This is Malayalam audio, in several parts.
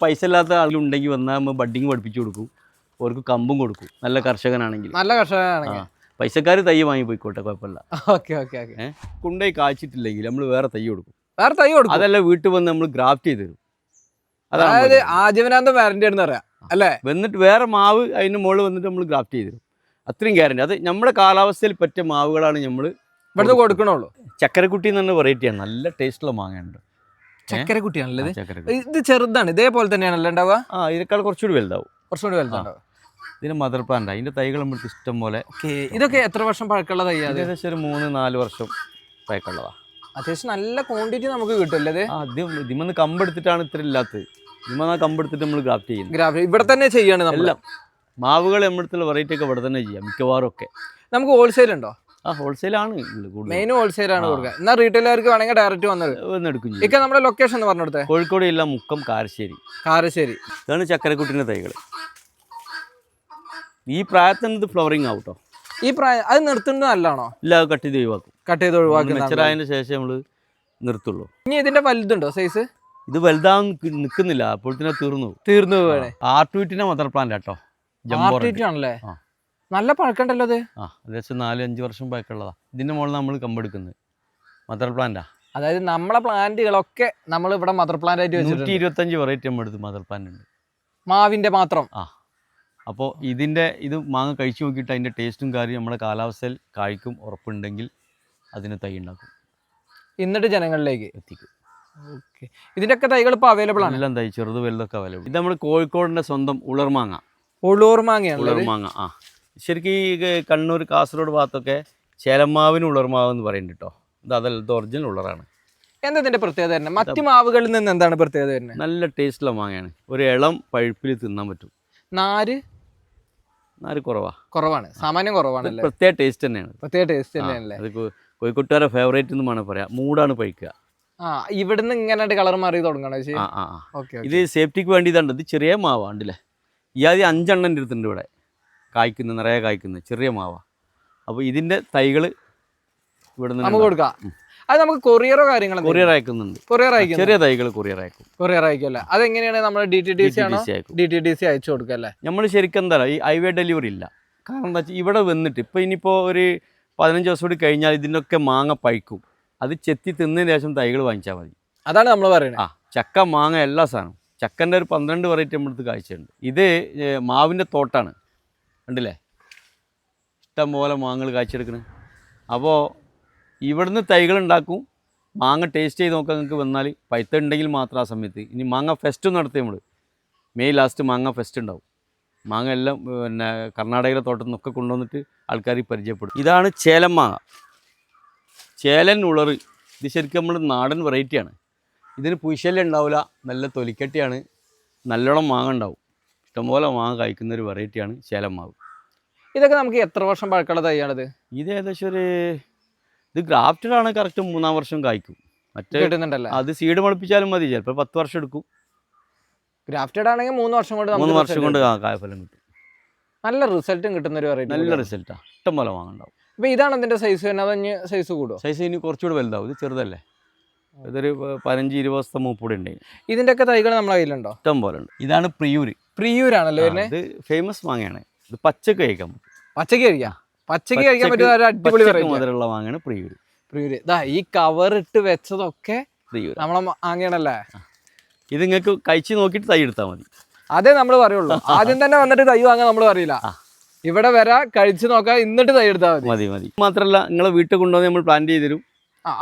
പൈസ ഇല്ലാത്ത ആളുണ്ടെങ്കിൽ വന്നാൽ നമ്മൾ ബഡ്ഡിങ് പഠിപ്പിച്ചു കൊടുക്കും, അവർക്ക് കമ്പും കൊടുക്കും. നല്ല കർഷകനാണെങ്കിൽ പൈസക്കാർ തൈ വാങ്ങി പോയിക്കോട്ടെ, കുഴപ്പമില്ല. കൊണ്ടുപോയി കായ്ച്ചിട്ടില്ലെങ്കിൽ നമ്മൾ വേറെ തൈ കൊടുക്കും. അതല്ല വീട്ടിൽ വന്ന് നമ്മൾ ഗ്രാഫ്റ്റ് ചെയ്ത് തരും. അതായത് ആജീവനാന്തം വാറന്റി ആണെന്ന് പറയാം അല്ലേ. വന്നിട്ട് വേറെ മാവ് അതിന് മുകളിൽ വന്നിട്ട് നമ്മൾ ഗ്രാഫ്റ്റ് ചെയ്ത് തരും. അത്രയും ഗ്യാരണ്ടി. അത് നമ്മുടെ കാലാവസ്ഥയിൽ പറ്റിയ മാവുകളാണ് നമ്മൾ ഇവിടുന്ന് കൊടുക്കണുള്ളൂ. ചക്കരക്കുട്ടി എന്ന് പറഞ്ഞ വെറൈറ്റിയാണ്, നല്ല ടേസ്റ്റുള്ള മാങ്ങയുണ്ട്. ചക്കരക്കുട്ടിയാണല്ലേ ഇത്? ചെറുതാണ്, ഇതേപോലെ തന്നെയാണല്ലോ ഉണ്ടാവുക? ഇതിനേക്കാൾ കുറച്ചുകൂടി വലുതാവും. കുറച്ചുകൂടി വലുതാവും. ഇതിന് മദർ പ്ലാന്റ്, അതിന്റെ തൈകൾ നമുക്ക് ഇഷ്ടം പോലെ. ഇതൊക്കെ എത്ര വർഷം പഴക്കമുള്ള തൈ? ഏകദേശം ഒരു 3-4 വർഷം പഴക്കമുള്ളതാ. അത്യാവശ്യം നല്ല ക്വാണ്ടിറ്റി നമുക്ക് കിട്ടുമല്ലേ? ഇതിമെന്ന് കമ്പെടുത്തിട്ടാണ് ഇത്ര ഇല്ലാത്തത്. ഇതിമെന്ന് കമ്പെടുത്തിട്ട് നമ്മൾ ഗ്രാഫ്റ്റ് ചെയ്യുന്നത്. ഇവിടെ തന്നെ ചെയ്യാണ് നമ്മളെല്ലാം. മാവുകൾ നമ്മുടെ വെറൈറ്റി ഒക്കെ ഇവിടെ തന്നെ ചെയ്യാം മിക്കവാറും ഒക്കെ. നമുക്ക് ഹോൾസെയിൽ ഉണ്ടോ? ഹോൾസെയിലാണ് മെയിൻ, ഹോൾസെയിലാണ് കൊടുക്കുക. എന്നാൽ റീറ്റെയിലുകാർക്ക് വേണമെങ്കിൽ ഡയറക്റ്റ് വന്നെടുക്കും. ഇതൊക്കെ നമ്മുടെ ലൊക്കേഷൻ എന്ന് പറഞ്ഞു കൊടുത്തേ. കോഴിക്കോട് ജില്ല മുക്കം കാരശ്ശേരി. ഇതാണ് ചക്കരക്കുട്ടിന്റെ തൈകൾ. ഈ പ്രായത്തിന് ഇത് ഫ്ലവറിങ് ആവട്ടോ. ഈ പ്രായം അത് നിർത്തുന്നത് നല്ലതാണോ? ഇല്ല, കട്ട് ചെയ്ത് ഒഴിവാക്കും. മെച്ചറായതിനു ശേഷം നമ്മള് നിർത്തുള്ളൂ. ഇനി ഇതിന്റെ വലുതുണ്ടോ സൈസ്? ഇത് വലുതാവും നിൽക്കുന്നില്ല, അപ്പോഴത്തേനെ തീർന്നു പോവാണ്. ആർട്ട്വീറ്റിന്റെ മദർ പ്ലാന്റ് കേട്ടോ. ആണല്ലേ, നല്ല പഴക്കണ്ടല്ലോ അത്. ഏകദേശം 4-5 വർഷം പഴക്കമുള്ളതാ. ഇതിന്റെ മുകളിൽ നമ്മൾ കമ്പെടുക്കുന്നത് മദർ പ്ലാന്റാ. അതായത് നമ്മളെ പ്ലാന്റുകളൊക്കെ നമ്മൾ ഇവിടെ മദർ പ്ലാന്റ് ആയിട്ട് 125 വെറൈറ്റി നമ്മൾ എടുത്ത് മദർ പ്ലാന്റ് ഉണ്ട്, മാവിന്റെ മാത്രം. അപ്പോൾ ഇത് മാങ്ങ കഴിച്ചു നോക്കിയിട്ട് അതിൻ്റെ ടേസ്റ്റും കാര്യം നമ്മുടെ കാലാവസ്ഥയിൽ കായ്ക്കും ഉറപ്പുണ്ടെങ്കിൽ അതിന് തൈ ഉണ്ടാക്കും, എന്നിട്ട് ജനങ്ങളിലേക്ക് എത്തിക്കും. ഓക്കെ, ഇതിൻ്റെയൊക്കെ തൈകൾ ഇപ്പോൾ അവൈലബിൾ ആണ്? എല്ലാം തൈ, ചെറുത് വലുതൊക്കെ അവൈലബിൾ. ഇത് നമ്മൾ കോഴിക്കോടിൻ്റെ സ്വന്തം ഉളർമാങ്ങ. ഉളർമാങ്ങ. ശരിക്കും ഈ കണ്ണൂർ കാസർഗോഡ് ഭാഗത്തൊക്കെ ചേലമാവിന് ഉളർമാവ് എന്ന് പറയുന്നുണ്ട് കേട്ടോ. ഇത് ഒറിജിനൽ ഉളറാണ്. എന്താ ഇതിൻ്റെ പ്രത്യേകത തന്നെ? മറ്റു മാവുകളിൽ നിന്ന് എന്താണ് പ്രത്യേകത തന്നെ? നല്ല ടേസ്റ്റുള്ള മാങ്ങയാണ്, ഒരു ഇളം പഴുപ്പിൽ തിന്നാൻ പറ്റും. നാര് കുറവാണ്, സാമാന്യം കുറവാണ്. പ്രത്യേക ടേസ്റ്റ് തന്നെയാണ്. അത് കോഴിക്കോട്ടുകാരെ ഫേവറേറ്റ് എന്ന് വേണം പറയാം. മൂടാണ് പഴിക്കുക. ഇവിടുന്ന് ഇങ്ങനെ കളർ മാറി തുടങ്ങണം. ഇത് സേഫ്റ്റിക്ക് വേണ്ടി ഇതാണ്. ഇത് ചെറിയ മാവാ ഉണ്ടല്ലേ, ഈ ആദ്യം 5 എണ്ണം എടുത്തിട്ടുണ്ട് ഇവിടെ കായ്ക്കുന്ന, നിറയെ കായ്ക്കുന്ന ചെറിയ മാവാ. അപ്പോൾ ഇതിൻ്റെ തൈകൾ ഇവിടെ നിന്ന് നമുക്ക് കൊടുക്കാം. അത് നമുക്ക് കൊറിയറോ കാര്യങ്ങളോ? കൊറിയർ അയക്കുന്നുണ്ട്. ചെറിയ തൈകൾ കൊറിയർ അയക്കുമല്ലേ? അതെങ്ങനെയാണ് നമ്മൾ DTDC അയച്ചു കൊടുക്കല്ലേ? നമ്മൾ ശരിക്കും എന്താ ഈ ഹൈവേ ഡെലിവറി ഇല്ല. കാരണം എന്താ വെച്ചാൽ ഇവിടെ വന്നിട്ട് ഇപ്പോൾ ഇനിയിപ്പോൾ ഒരു 15 ദിവസം കൂടി കഴിഞ്ഞാൽ ഇതിനൊക്കെ മാങ്ങ പഴിക്കും. അത് ചെത്തി തിന്നതിന് ശേഷം തൈകൾ വാങ്ങിച്ചാൽ മതി. അതാണ് നമ്മൾ പറയുന്നത്. ചക്ക, മാങ്ങ, എല്ലാ സാധനവും. ചക്കൻ്റെ ഒരു 12 വെറൈറ്റി നമ്മളടുത്ത് കാഴ്ചയുണ്ട്. ഇത് മാവിൻ്റെ തോട്ടാണ്, കണ്ടില്ലേ, ഇഷ്ടം പോലെ മാങ്ങകൾ കാഴ്ചയെടുക്കുന്നത്. അപ്പോൾ ഇവിടുന്ന് തൈകൾ ഉണ്ടാക്കും. മാങ്ങ ടേസ്റ്റ് ചെയ്ത് നോക്കാൻ നിങ്ങൾക്ക് വന്നാൽ പൈത്ത ഉണ്ടെങ്കിൽ മാത്രം ആ സമയത്ത്. ഇനി മാങ്ങ ഫെസ്റ്റ് നടത്തി നമ്മൾ മെയ് ലാസ്റ്റ് മാങ്ങ ഫെസ്റ്റ് ഉണ്ടാവും. മാങ്ങ എല്ലാം പിന്നെ കർണാടകയിലെ തോട്ടത്തിൽ നിന്നൊക്കെ കൊണ്ടുവന്നിട്ട് ആൾക്കാർ പരിചയപ്പെടും. ഇതാണ് ചേലൻ മാങ്ങ, ചേലൻ ഉളറ്. ഇത് ശരിക്കും നമ്മൾ നാടൻ വെറൈറ്റിയാണ്. ഇതിന് പുയ്ശല്യം ഉണ്ടാവില്ല, നല്ല തൊലിക്കട്ടിയാണ്, നല്ലോണം മാങ്ങ ഉണ്ടാവും. ഇഷ്ടംപോലെ മാങ്ങ കഴിക്കുന്ന ഒരു വെറൈറ്റിയാണ് ചേലൻ മാവ്. ഇതൊക്കെ നമുക്ക് എത്ര വർഷം പഴക്കമുള്ള തൈയാണിത്? ഇത് ഏകദേശം ഇത് ഗ്രാഫ്റ്റഡ് ആണ്, കറക്റ്റ് 3-ാം വർഷം കായ്ക്കും. മറ്റേ അത് സീഡ് മുളപ്പിച്ചാലും മതി, ചിലപ്പോൾ 10 വർഷം എടുക്കും. ഗ്രാഫ്റ്റഡ് ആണെങ്കിൽ 3 വർഷം കൊണ്ട് കായ്ഫലം കിട്ടും. നല്ല റിസൾട്ടും കിട്ടുന്ന ഒരു വെറൈറ്റി. നല്ല റിസൾട്ടാണ്, ഇഷ്ടംപോലെ മാങ്ങ ഉണ്ടാവും. അപ്പോൾ ഇതാണ് അതിൻ്റെ സൈസ് തന്നെ? അതഞ്ഞ് സൈസ് കൂടുമോ? സൈസ് ഇനി കുറച്ചുകൂടി വലുതാവും. ഇത് ചെറുതല്ലേ, ഇതൊരു 15-20 ദിവസത്തെ മൂപ്പൂടെ ഉണ്ടെങ്കിൽ. ഇതിൻ്റെയൊക്കെ തൈകൾ നമ്മളെ കയ്യിലുണ്ടോ? ഇഷ്ടം പോലെ ഉണ്ട്. ഇതാണ് പ്രിയൂരാണല്ലോ വരുന്നത്. ഇത് ഫേമസ് മാങ്ങയാണ്. ഇത് പച്ചക്ക് കഴിക്കാം. പച്ചക്ക് കഴിക്കാൻ പറ്റുന്ന ഒരു അടിപൊളി മുതലുള്ള മാങ്ങയാണ് പ്രിയൂര്. ഈ കവർ ഇട്ട് വെച്ചതൊക്കെ നമ്മളെ മാങ്ങയാണല്ലേ. ഇത് നിങ്ങൾക്ക് കഴിച്ച് നോക്കിയിട്ട് തൈ എടുത്താൽ മതി. അതേ നമ്മൾ പറയുള്ളൂ. ആദ്യം തന്നെ വന്നിട്ട് തൈ വാങ്ങാൻ നമ്മൾ പറയില്ല. ഇവിടെ കഴിച്ചു നോക്കാം, എന്നിട്ട് തൈ എടുത്താൽ മതി. മാത്രമല്ല നിങ്ങളെ വീട്ടിൽ കൊണ്ടുവന്ന് നമ്മൾ പ്ലാൻ ചെയ്ത് തരും.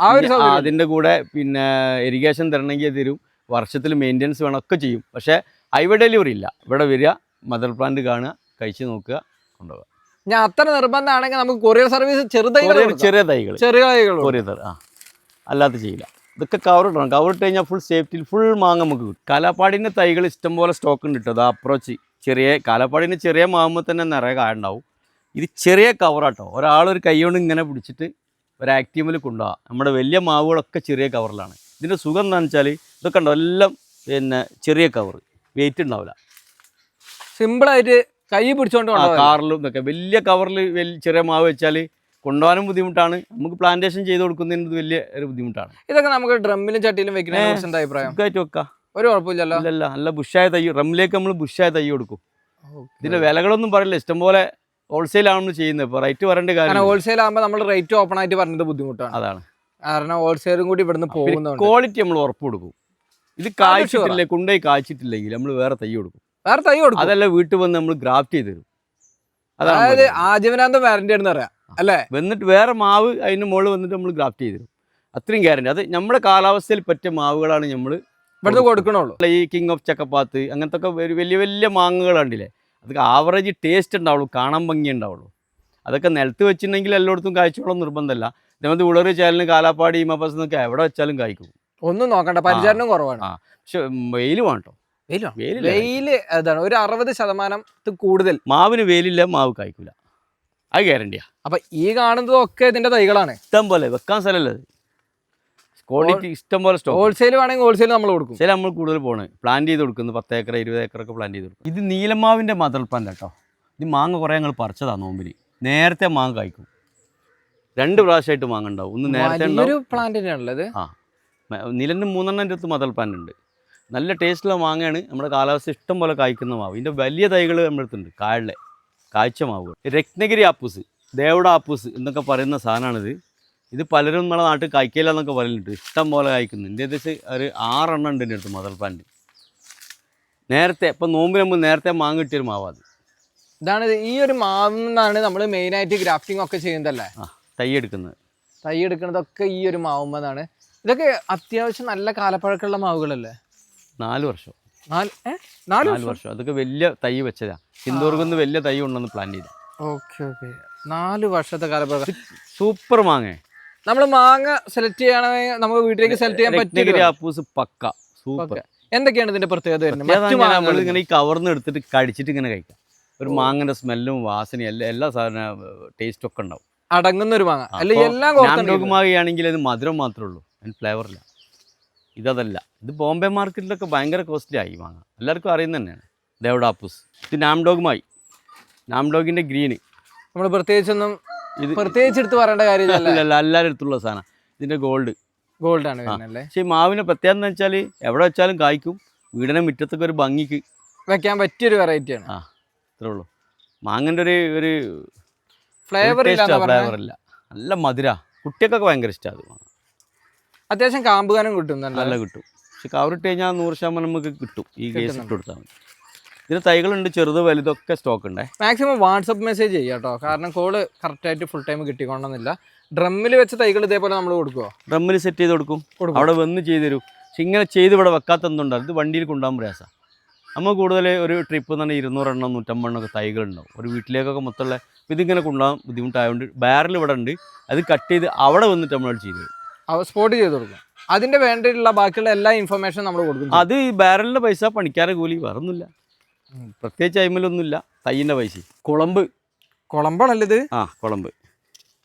അതിൻ്റെ കൂടെ പിന്നെ ഇറിഗേഷൻ തരണമെങ്കിൽ തരും. വർഷത്തിൽ മെയിൻ്റെനൻസ് വേണം, ഒക്കെ ചെയ്യും. പക്ഷേ ഹൈവേ ഡെലിവറി ഇല്ല. ഇവിടെ വരിക, മദർ പ്ലാന്റ് കാണുക, കഴിച്ച് നോക്കുക, കൊണ്ടുപോകുക. ഞാൻ അത്ര നിർബന്ധമാണെങ്കിൽ നമുക്ക് കൊറിയർ സർവീസ് ചെറിയ തൈകൾ കൊറിയർ അല്ലാത്ത ചെയ്യില്ല. ഇതൊക്കെ കവറിടണം. കവറിട്ട് കഴിഞ്ഞാൽ ഫുൾ സേഫ്റ്റിയിൽ ഫുൾ മാങ്ങ നമുക്ക് കിട്ടും. കാലാപ്പാടിൻ്റെ തൈകൾ ഇഷ്ടംപോലെ സ്റ്റോക്ക് ഉണ്ട് കേട്ടോ. അത് അപ്രോച്ച് കാലാപ്പാടിന് ചെറിയ മാവുമ്പോൾ തന്നെ നിറയെ കായുണ്ടാവും. ഇത് ചെറിയ കവറാട്ടോ. ഒരാളൊരു കൈ കൊണ്ട് ഇങ്ങനെ പിടിച്ചിട്ട് ഒരു ആക്റ്റീവിൽ കൊണ്ടുപോകാം. നമ്മുടെ വലിയ മാവുകളൊക്കെ ചെറിയ കവറിലാണ്. ഇതിൻ്റെ സുഖം എന്താണെന്ന് വെച്ചാൽ ഇതൊക്കെ ഉണ്ടോ, എല്ലാം പിന്നെ ചെറിയ കവർ, വെയിറ്റ് ഉണ്ടാവില്ല. സിമ്പിളായിട്ട് കൈ പിടിച്ചോണ്ട് കാറിലും ഇതൊക്കെ. വലിയ കവറിൽ ചെറിയ മാവ് വെച്ചാൽ കൊണ്ടുപോകാനും ബുദ്ധിമുട്ടാണ്. നമുക്ക് പ്ലാന്റേഷൻ ചെയ്ത് കൊടുക്കുന്നതിന് വലിയ ഒരു ബുദ്ധിമുട്ടാണ്. ഇതൊക്കെ നമുക്ക് ഡ്രമ്മിലും ചട്ടിയിലും വെക്കുന്ന അഭിപ്രായം? സുഖമായിട്ട് വെക്കാം. ഒരു കുഴപ്പമില്ലല്ലോ. ഇല്ലല്ല, നല്ല ബുഷായ തൈ, റമ്മിലേക്ക് നമ്മൾ ബുഷായ തൈ കൊടുക്കും. ഇതിന്റെ വിലകളൊന്നും പറയില്ല, ഇഷ്ടംപോലെ ഹോൾസെയിലാണ് നമ്മൾ ചെയ്യുന്നത്. ഇപ്പോൾ റേറ്റ് പറയേണ്ട കാര്യം, ഹോൾസെയിൽ ആകുമ്പോൾ നമ്മൾ റേറ്റ് ഓപ്പൺ ആയിട്ട് പറഞ്ഞത് ബുദ്ധിമുട്ടാണ്. അതാണ് കാരണം ഹോൾസെയിലും കൂടി ഇവിടുന്ന് പോകുന്നുണ്ട്. ക്വാളിറ്റി നമ്മൾ ഉറപ്പ് കൊടുക്കും. ഇത് കായ്ച്ചിട്ടില്ലേ, കൊണ്ടുപോയി കായ്ച്ചിട്ടില്ലെങ്കിൽ നമ്മൾ വേറെ തൈ കൊടുക്കും. വേറെ തൈ കൊടുക്കും. അതല്ല, വീട്ടിൽ വന്ന് നമ്മൾ ഗ്രാഫ്റ്റ് ചെയ്ത് തരും. അതായത് ആജീവനാന്തം വാറന്റി ആണെന്ന് പറയാം അല്ലേ. വന്നിട്ട് വേറെ മാവ് അതിന് മുകളിൽ വന്നിട്ട് നമ്മൾ ഗ്രാഫ്റ്റ് ചെയ്ത് തരും. അത്രയും ഗ്യാരണ്ടി. അത് നമ്മുടെ കാലാവസ്ഥയിൽ പറ്റിയ മാവുകളാണ് നമ്മൾ ഇവിടുന്ന് കൊടുക്കണുള്ളൂ. ഈ കിങ് ഓഫ് ചക്കപ്പാത്ത് അങ്ങനത്തെ ഒക്കെ വലിയ വലിയ മാങ്ങകൾ കണ്ടില്ലേ, അതൊക്കെ ആവറേജ് ടേസ്റ്റ് ഉണ്ടാവുള്ളൂ, കാണാൻ ഭംഗി ഉണ്ടാവുള്ളൂ. അതൊക്കെ നിലത്ത് വെച്ചിട്ടുണ്ടെങ്കിൽ എല്ലായിടത്തും കായ്ച്ചോളം നിർബന്ധമല്ല. ഇതേമാതിരി ഉളറ് ചേലിന് കാലാപ്പാടി ഈമപ്പസ് എന്നൊക്കെ എവിടെ വെച്ചാലും കായ്ക്കും. ഒന്നും നോക്കണ്ട, പരിചരണം കുറവാണ്. പക്ഷെ വെയിൽ വേണ്ടോ, വെയില് അതാണ് ഒരു 60% കൂടുതൽ. മാവിന് വെയിലില്ല, മാവ് കായ്ക്കൂല, അത് ഗ്യാരണ്ടിയാ. അപ്പൊ ഈ കാണുന്നതൊക്കെ ഇതിന്റെ തൈകളാണ്. ഇഷ്ടം പോലെ വെക്കാൻ സ്ഥലമല്ല, ക്വാളിറ്റി ഇഷ്ടം പോലെ സ്റ്റോക്ക്. ഹോൾസെയിൽ വേണമെങ്കിൽ ഹോൾസെയിൽ നമ്മൾ കൊടുക്കും. ചില നമ്മൾ കൂടുതൽ പോണ് പ്ലാന്റ് ചെയ്ത് കൊടുക്കുന്നത് 10 ഏക്കർ 20 ഏക്കറൊക്കെ പ്ലാന്റ് ചെയ്ത് കൊടുക്കും. ഇത് നീലമാവിൻ്റെ മദർ പ്ലാന്റ് കേട്ടോ. ഇത് മാങ്ങ കുറേ ഞങ്ങൾ പറിച്ചതാണ് നോമ്പിന്. നേരത്തെ മാങ്ങ കായ്ക്കും, 2 പ്രാവശ്യമായിട്ട് മാങ്ങ ഉണ്ടാവും. ഒന്ന് നേരത്തെ പ്ലാന്റിനുള്ളത്. നിലന് 3 എണ്ണം അടുത്ത് മദർ പ്ലാന്റ് ഉണ്ട്. നല്ല ടേസ്റ്റുള്ള മാങ്ങയാണ്. നമ്മുടെ കാലാവസ്ഥ ഇഷ്ടം പോലെ കായ്ക്കുന്ന മാവ്. ഇതിൻ്റെ വലിയ തൈകൾ നമ്മുടെ അടുത്തുണ്ട്, കാഴ്ച മാവുകൾ. രത്നഗിരി ആപ്പൂസ്, ദേവട ആപ്പൂസ് എന്നൊക്കെ പറയുന്ന സാധനമാണിത്. ഇത് പലരും നമ്മുടെ നാട്ടിൽ കായ്ക്കില്ല എന്നൊക്കെ പറയുന്നുണ്ട്. ഇഷ്ടം പോലെ കായ്ക്കുന്നു. എൻ്റെ ഏകദേശം ഒരു 6 എണ്ണം ഉണ്ട് എൻ്റെ അടുത്ത് മദർ പ്ലാന്റ്. നേരത്തെ ഇപ്പം നോമ്പിന് മുമ്പ് നേരത്തെ മാങ്ങ കിട്ടിയൊരു മാവാത്. ഇതാണ് ഈ ഒരു മാവിൽ നിന്നാണ് നമ്മൾ മെയിനായിട്ട് ഗ്രാഫ്റ്റിംഗ് ഒക്കെ ചെയ്യുന്നതല്ലേ. തൈ എടുക്കുന്നത്, തൈ എടുക്കുന്നതൊക്കെ ഈ ഒരു മാവുമ്പതാണ്. ഇതൊക്കെ അത്യാവശ്യം നല്ല കാലപ്പഴക്കമുള്ള മാവുകളല്ലേ. 4 വർഷം 4 വർഷം അതൊക്കെ വലിയ തൈ വെച്ചതാ. ഹിന്ദുർഗന്ന് വലിയ തൈ ഉണ്ടെന്ന് പ്ലാൻ ചെയ്ത. ഓക്കെ 4 വർഷത്തെ കാലപ്പഴക്കം. സൂപ്പർ മാങ്ങ. നമ്മൾ മാങ്ങ സെലക്ട് ചെയ്യണമെങ്കിൽ നമുക്ക് വീട്ടിലേക്ക് സെലക്ട് ചെയ്യാൻ പറ്റിയ ആപ്പൂസ് പക്ക സൂപ്പർ. എന്തൊക്കെയാണ് ഇതിന്റെ പ്രത്യേകത വരുന്നത്? ഇങ്ങനെ ഈ കവർന്ന് എടുത്തിട്ട് കടിച്ചിട്ട് ഇങ്ങനെ കഴിക്കാം. ഒരു മാങ്ങന്റെ സ്മെല്ലും വാസനയും എല്ലാ സാധനം ടേസ്റ്റ് ഒക്കെ ഉണ്ടാവും, അടങ്ങുന്ന ഒരു മാങ്ങ. മാങ്ങയാണെങ്കിൽ അത് മധുരം മാത്രമേ ഉള്ളൂ, അതിന് ഫ്ലേവറില്ല. ഇതല്ല, ഇത് ബോംബെ മാർക്കറ്റിലൊക്കെ ഭയങ്കര കോസ്റ്റ്ലി ആയി മാങ്ങ, എല്ലാവർക്കും അറിയുന്ന തന്നെയാണ്. ദേവഡ ആപ്പൂസ്. ഇത് നാംഡോഗുമായി, നാംഡോഗിന്റെ ഗ്രീന്. നമ്മൾ പ്രത്യേകിച്ചൊന്നും പ്രത്യേകിച്ച് എടുത്ത് പറയേണ്ട കാര്യമില്ല, എല്ലാവരും അടുത്തുള്ള സാധനം. ഇതിന്റെ ഗോൾഡാണ്. പക്ഷേ മാവിന്റെ പ്രത്യേകത എന്ന് വെച്ചാൽ എവിടെ വെച്ചാലും കായ്ക്കും. വീടിന്റെ മുറ്റത്തൊക്കെ ഒരു ഭംഗിക്ക് വെക്കാൻ പറ്റിയൊരു വെറൈറ്റിയാണ്. അത്രേ ഉള്ളൂ. മാങ്ങന്റെ ഒരു ഫ്ലേവർ ഇല്ല, നല്ല മധുര. കുട്ടികൾക്കൊക്കെ ഭയങ്കര ഇഷ്ടമാണ്. അത്യാവശ്യം കാമ്പുകാനും കിട്ടും, നല്ല കിട്ടും. പക്ഷെ കവറിട്ട് കഴിഞ്ഞാൽ 100% നമുക്ക് കിട്ടും. ഈ കേസ് ഇട്ട് കൊടുത്താൽ മതി. ഇതിന് തൈകളുണ്ട്, ചെറുത് വലുതൊക്കെ സ്റ്റോക്ക് ഉണ്ട്. മാക്സിമം വാട്സപ്പ് മെസ്സേജ് ചെയ്യാം കേട്ടോ, കാരണം കോള് കറക്റ്റായിട്ട് ഫുൾ ടൈം കിട്ടിക്കൊണ്ടെന്നില്ല. ഡ്രമ്മിൽ വെച്ച തൈകൾ ഇതേപോലെ നമ്മൾ കൊടുക്കുമോ? ഡ്രമ്മിൽ സെറ്റ് ചെയ്ത് കൊടുക്കും, അവിടെ വന്ന് ചെയ്ത് തരും. പക്ഷെ ഇങ്ങനെ ചെയ്ത് ഇവിടെ വെക്കാത്തതുകൊണ്ടാണ് ഇത് വണ്ടിയിൽ കൊണ്ടുപോകാൻ പ്രയാസമാണ്. നമ്മൾ കൂടുതൽ ഒരു ട്രിപ്പ് തന്നെ 200 എണ്ണം 150 എണ്ണമൊക്കെ തൈകളുണ്ടാവും ഒരു വീട്ടിലേക്കൊക്കെ മൊത്തമുള്ള. ഇതിങ്ങനെ കൊണ്ടുപോകാൻ ബുദ്ധിമുട്ടായതുകൊണ്ട് ബാരൽ ഇവിടെ ഉണ്ട്, അത് കട്ട് ചെയ്ത് അവിടെ വന്നിട്ട് നമ്മൾ ചെയ്ത് തരും, സ്പോട്ട് ചെയ്ത് കൊടുക്കും. അതിൻ്റെ വേണ്ടിയിട്ടുള്ള ബാക്കിയുള്ള എല്ലാ ഇൻഫർമേഷനും നമ്മൾ കൊടുക്കും. അത് ഈ ബാരലിൻ്റെ പൈസ, പണിക്കാരെ കൂലി, വേറൊന്നുമില്ല, പ്രത്യേകിച്ച് അയിമലൊന്നുമില്ല. തൈയിൻ്റെ പൈസ. കുളമ്പാണല്ലോ ഇത്. കുളമ്പ്.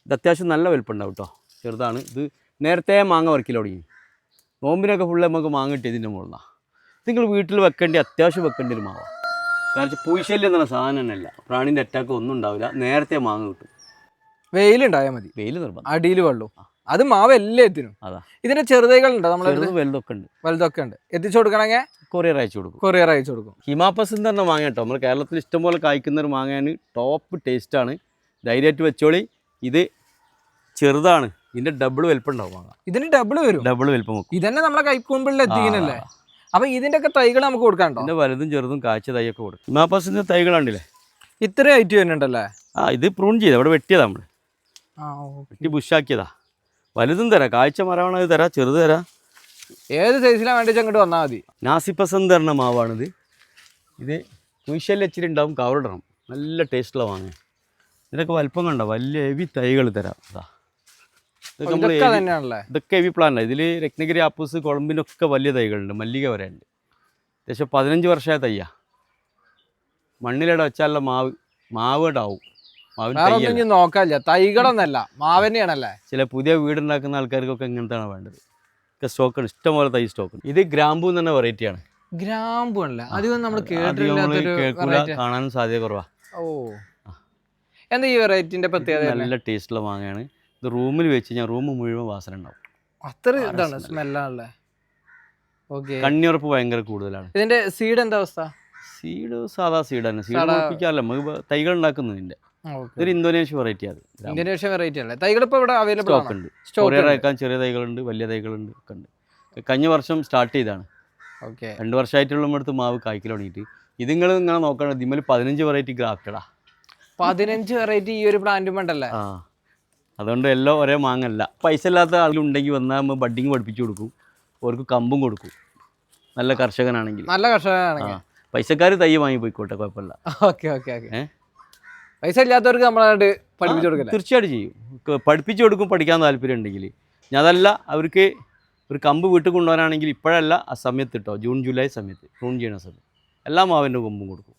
ഇത് അത്യാവശ്യം നല്ല വലുപ്പമുണ്ടാവും കേട്ടോ, ചെറുതാണ്. ഇത് നേരത്തെ മാങ്ങ പറിക്കൽ തുടങ്ങി. നോമ്പിനൊക്കെ ഫുള്ള് നമുക്ക് മാങ്ങ കിട്ടിയത് ഇതിൻ്റെ മുകളിലാണ്. നിങ്ങൾ വീട്ടിൽ അത്യാവശ്യം വെക്കേണ്ട ഒരു മാവാണ്. കാരണം പൂശല്യം എന്നുള്ള സാധനം തന്നെയല്ല, പ്രാണിൻ്റെ അറ്റാക്ക് ഒന്നും ഉണ്ടാവില്ല. നേരത്തെ മാങ്ങ കിട്ടും. വെയിലുണ്ടായാൽ മതി, വെയിൽ നിർബന്ധം. അടിയിൽ വെള്ളം. അത് മാവ് എല്ലാത്തിനും. അതാ. ഇതിന്റെ ചെറുതൈകളുണ്ടോ? നമ്മൾ വലുതൊക്കെ ഉണ്ട്. എത്തിച്ചു കൊടുക്കണമെങ്കിൽ കൊറിയർ അയച്ചു കൊടുക്കും. ഹിമാപ്പസ് എന്ന് പറഞ്ഞ മാങ്ങ കേട്ടോ, നമ്മൾ കേരളത്തിൽ ഇഷ്ടംപോലെ കായ്ക്കുന്ന ഒരു മാങ്ങയാണ്. ടോപ്പ് ടേസ്റ്റാണ്, ധൈര്യമായിട്ട് വെച്ചോളി. ഇത് ചെറുതാണ്, ഇതിന്റെ ഡബിൾ വലുപ്പം ഉണ്ടാവും മാങ്ങ. ഇതിന് ഡബിൾ വലുപ്പം വെക്കും. ഇതന്നെ നമ്മളെ കൈക്കൂമ്പിളിൽ എത്തിക്കുന്നല്ലേ. അപ്പൊ ഇതിന്റെ ഒക്കെ തൈകൾ നമുക്ക് കൊടുക്കാണ്ടോ? ഇതിന്റെ വലുതും ചെറുതും കാഴ്ച തൈയൊക്കെ കൊടുക്കും. ഹിമാപ്പസിന്റെ തൈകളുണ്ടല്ലേ, ഇത്ര ഹൈറ്റ് വരുന്നുണ്ടല്ലേ. ഇത് പ്രൂൺ ചെയ്ത് അവിടെ വെട്ടിയതാ, നമ്മള് വെട്ടി ബുഷാക്കിയതാ. വലുതും തരാം, കാഴ്ച മരമാണത് തരാം, ചെറുത് തരാം, ഏത് സൈസിലാണ് വേണ്ടി അങ്ങോട്ട് വന്നാൽ മതി. നാസിപ്പസ് എന്ന് പറഞ്ഞ മാവാണിത്. ഇത് കുയിശല് ഇച്ചിരി ഉണ്ടാവും, കവറിടണം. നല്ല ടേസ്റ്റുള്ള മാങ്ങ. ഇതിനൊക്കെ വലുപ്പം കണ്ടോ, വലിയ ഹെവി തൈകൾ തരാം. ഇതൊക്കെ ഹെവി പ്ലാന്റാണ്. ഇതിൽ രത്നഗിരി ആപ്പൂസ് കുളമ്പിനൊക്കെ വലിയ തൈകളുണ്ട്, മല്ലിക വരെ ഉണ്ട്. ഏകദേശം 15 വർഷമായ തയ്യാ. മണ്ണിലിടെ വെച്ചാലുള്ള മാവ് ഉണ്ടാവും. നോക്കാല്ല, തൈകളൊന്നല്ല മാവന്നെയാണല്ലേ. ചില പുതിയ വീടുണ്ടാക്കുന്ന ആൾക്കാർക്കൊക്കെ ഇങ്ങനത്തെയാണ് വേണ്ടത്. ഒക്കെ സ്റ്റോക്കാണ്, ഇഷ്ടംപോലെ തൈ സ്റ്റോക്ക്. ഇത് ഗ്രാമ്പൂ എന്ന് പറഞ്ഞ വെറൈറ്റിയാണ്. ഗ്രാമ്പൂ അല്ല, അധികം നമ്മൾ കേൾക്കൂല, കാണാനും സാധ്യത കുറവാ. എന്താ ഈ വെറൈറ്റിന്റെ പ്രത്യേകത? നല്ല ടേസ്റ്റുള്ള മാങ്ങയാണ്. ഇത് റൂമിൽ വെച്ച് കഴിഞ്ഞാൽ റൂം മുഴുവൻ വാസന ഉണ്ടാവും. അത്ര ഇതാണ് സ്മെല്ലാണല്ലേ. ഓക്കെ. കണ്ണിയുറപ്പ് ഭയങ്കര കൂടുതലാണ്. ഇതിന്റെ സീഡ് എന്താ അവസ്ഥ? സീഡ് സാധാ സീഡാണ്. സീഡ് മുളപ്പിക്കാറില്ല, നമുക്ക് തൈകൾ ഉണ്ടാക്കുന്നതിൻ്റെ. ഇതൊരു ഇന്തോനേഷ്യ വെറൈറ്റി ആണ്. ഇന്തോനേഷ്യ വെറൈറ്റി അല്ലേ? തൈകൾ ഇപ്പോൾ ഇവിടെ അവൈലബിൾ സ്റ്റോക്ക് ഉണ്ട്. കൊറിയർ അയക്കാൻ ചെറിയ തൈകളുണ്ട്, വലിയ തൈകളുണ്ട് ഒക്കെ ഉണ്ട്. കഴിഞ്ഞ വർഷം സ്റ്റാർട്ട് ചെയ്താണ്. ഓക്കെ. 2 വർഷമായിട്ടുള്ള നമ്മുടെ അടുത്ത് മാവ് കായ്ക്കൽ തുടങ്ങിയിട്ട്. ഇത് നിങ്ങൾ ഇങ്ങനെ നോക്കണം, ഇതിന്മേൽ 15 വെറൈറ്റി ഗ്രാഫ്റ്റഡാ. 15 വെറൈറ്റി ഈ ഒരു പ്ലാന്റ് ഉണ്ടല്ലേ? ആ, അതുകൊണ്ട് എല്ലാം ഒരേ മാങ്ങല്ല. പൈസ ഇല്ലാത്ത ആളുണ്ടെങ്കിൽ വന്നാൽ നമ്മൾ ബഡ്ഡിങ് പഠിപ്പിച്ചു കൊടുക്കും, അവർക്ക് കമ്പും കൊടുക്കും. നല്ല കർഷകനാണെങ്കിൽ, നല്ല കർഷകനാണെങ്കിൽ. പൈസക്കാർ തൈ വാങ്ങി പോയിക്കോട്ടെ, കുഴപ്പമില്ല. Okay okay okay. പൈസ ഇല്ലാത്തവർക്ക് നമ്മളായിട്ട് പഠിപ്പിച്ചു കൊടുക്കില്ല? തീർച്ചയായിട്ടും ചെയ്യും, പഠിപ്പിച്ചു കൊടുക്കും. പഠിക്കാൻ താല്പര്യം ഉണ്ടെങ്കിൽ. ഞാൻ അതല്ല, അവർക്ക് ഒരു കമ്പ് വീട്ടിൽ കൊണ്ടുപോകാനാണെങ്കിൽ ഇപ്പോഴല്ല, ആ സമയത്ത് കേട്ടോ, ജൂൺ ജൂലൈ സമയത്ത് പ്രൂൺ ചെയ്യുന്ന സമയത്ത് എല്ലാ മാവിൻ്റെ കൊമ്പും കൊടുക്കും.